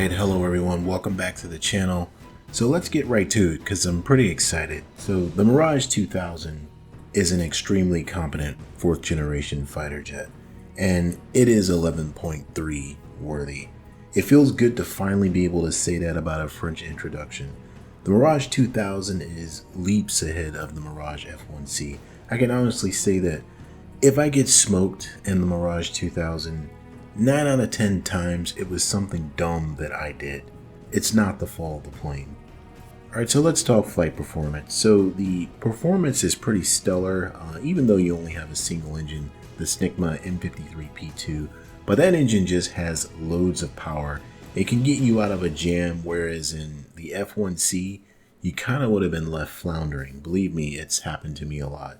Alright, hello everyone, welcome back to the channel. So let's get right to it because I'm pretty excited. So the Mirage 2000 is an extremely competent 4th generation fighter jet, and it is 11.3 worthy. It feels good to finally be able to say that about a French introduction. The Mirage 2000 is leaps ahead of the Mirage F1C. I can honestly say that if I get smoked in the Mirage 2000, 9 out of 10 times it was something dumb that I did. It's not the fault of the plane. Alright, so let's talk flight performance. So the performance is pretty stellar, even though you only have a single engine, the Snicma M53P2. But that engine just has loads of power. It can get you out of a jam, whereas in the F1C, you kind of would have been left floundering. Believe me, it's happened to me a lot.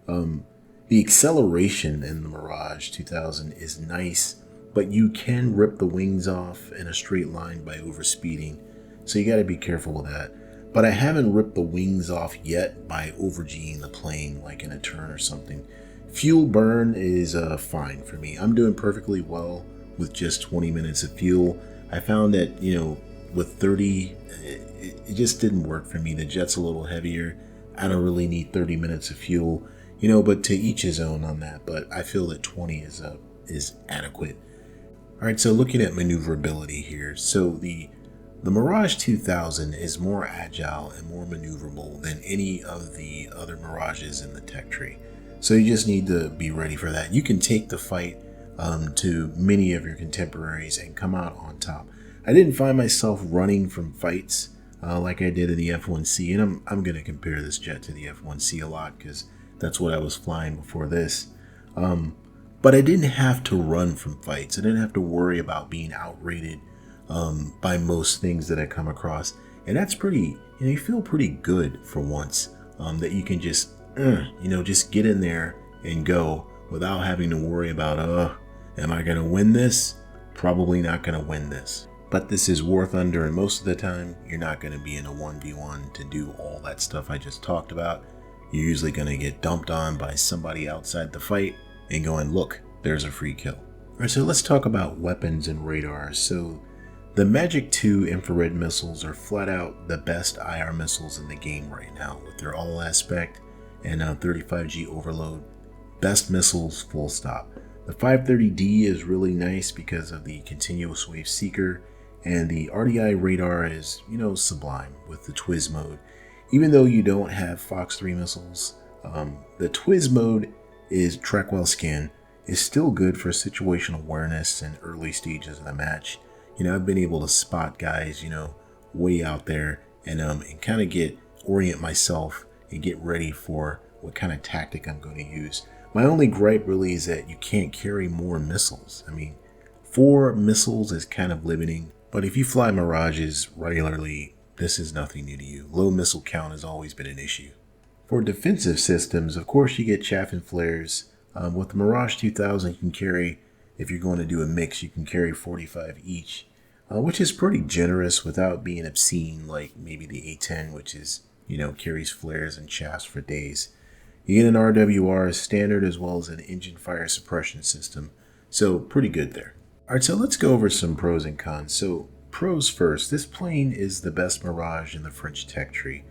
The acceleration in the Mirage 2000 is nice, but you can rip the wings off in a straight line by overspeeding, so you got to be careful with that. But I haven't ripped the wings off yet by over-G'ing the plane, like in a turn or something. Fuel burn is fine for me. I'm doing perfectly well with just 20 minutes of fuel. I found that, with 30, it just didn't work for me. The jet's a little heavier. I don't really need 30 minutes of fuel, but to each his own on that. But I feel that 20 is adequate. Alright, so looking at maneuverability here. So the Mirage 2000 is more agile and more maneuverable than any of the other Mirages in the tech tree. So you just need to be ready for that. You can take the fight to many of your contemporaries and come out on top. I didn't find myself running from fights like I did in the F1C, and I'm going to compare this jet to the F1C a lot because that's what I was flying before this. But I didn't have to run from fights. I didn't have to worry about being outrated by most things that I come across. And that's pretty, you feel pretty good for once that you can just, just get in there and go without having to worry about, am I going to win this? Probably not going to win this. But this is War Thunder, and most of the time, you're not going to be in a 1v1 to do all that stuff I just talked about. You're usually going to get dumped on by somebody outside the fight and going, look, there's a free kill. Alright, so let's talk about weapons and radars. So the Magic 2 infrared missiles are flat out the best IR missiles in the game right now with their all aspect and 35G overload. Best missiles, full stop. The 530D is really nice because of the continuous wave seeker, and the RDI radar is, sublime with the Twiz mode. Even though you don't have Fox 3 missiles, the Twiz mode is track well scan is still good for situational awareness and early stages of the match. I've been able to spot guys, way out there and kind of orient myself and get ready for what kind of tactic I'm going to use. My only gripe really is that you can't carry more missiles. 4 missiles is kind of limiting, but if you fly Mirages regularly, this is nothing new to you. Low missile count has always been an issue. For defensive systems, of course, you get chaff and flares. With the Mirage 2000, you can carry, if you're going to do a mix, you can carry 45 each, which is pretty generous without being obscene like maybe the A10, which is, carries flares and chaffs for days. You get an RWR as standard as well as an engine fire suppression system, so pretty good there. Alright, so let's go over some pros and cons. So pros first, this plane is the best Mirage in the French tech tree.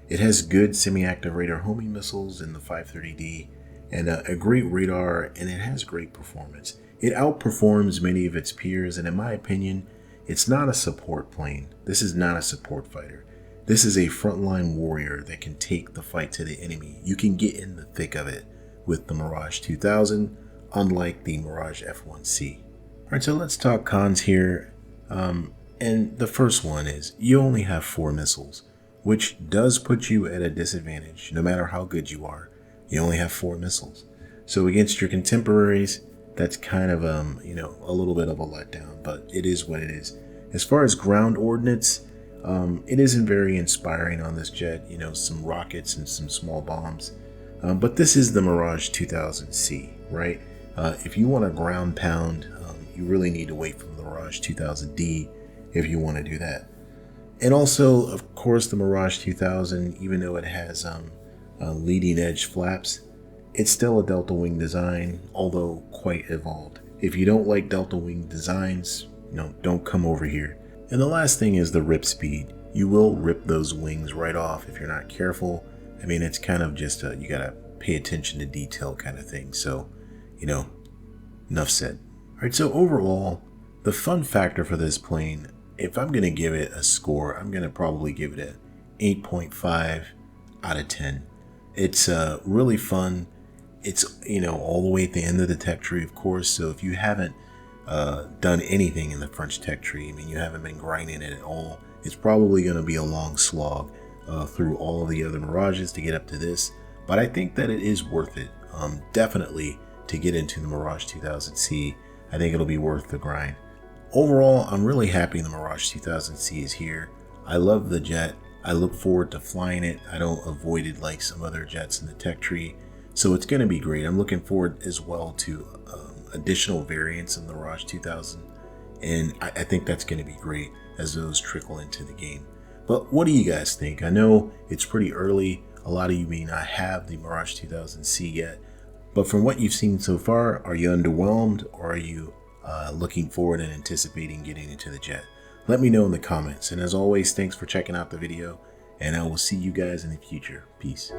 It has good semi-active radar homing missiles in the 530D and a great radar, and it has great performance. It outperforms many of its peers, and in my opinion, it's not a support plane. This is not a support fighter. This is a frontline warrior that can take the fight to the enemy. You can get in the thick of it with the Mirage 2000, unlike the Mirage F1C. Alright, so let's talk cons here. And the first one is you only have 4 missiles, which does put you at a disadvantage no matter how good you are. You only have 4 missiles. So against your contemporaries, that's kind of, a little bit of a letdown, but it is what it is. As far as ground ordnance, it isn't very inspiring on this jet, some rockets and some small bombs. But this is the Mirage 2000C, right? If you want a ground pound, you really need to wait for the Mirage 2000D if you want to do that. And also, of course, the Mirage 2000, even though it has leading edge flaps, it's still a delta wing design, although quite evolved. If you don't like delta wing designs, don't come over here. And the last thing is the rip speed. You will rip those wings right off if you're not careful. I mean, it's kind of just you gotta pay attention to detail kind of thing. So, enough said. All right, so overall, the fun factor for this plane, if I'm gonna give it a score, I'm gonna probably give it an 8.5 out of 10. It's really fun. It's, all the way at the end of the tech tree, of course. So if you haven't done anything in the French tech tree, I mean, you haven't been grinding it at all, it's probably going to be a long slog through all of the other Mirages to get up to this. But I think that it is worth it. Definitely to get into the Mirage 2000C. I think it'll be worth the grind. Overall, I'm really happy the Mirage 2000C is here. I love the jet. I look forward to flying it. I don't avoid it like some other jets in the tech tree. So it's going to be great. I'm looking forward as well to additional variants of the Mirage 2000. And I think that's going to be great as those trickle into the game. But what do you guys think? I know it's pretty early. A lot of you may not have the Mirage 2000C yet. But from what you've seen so far, are you underwhelmed, or are you looking forward and anticipating getting into the jet? Let me know in the comments. And as always, thanks for checking out the video, and I will see you guys in the future. Peace.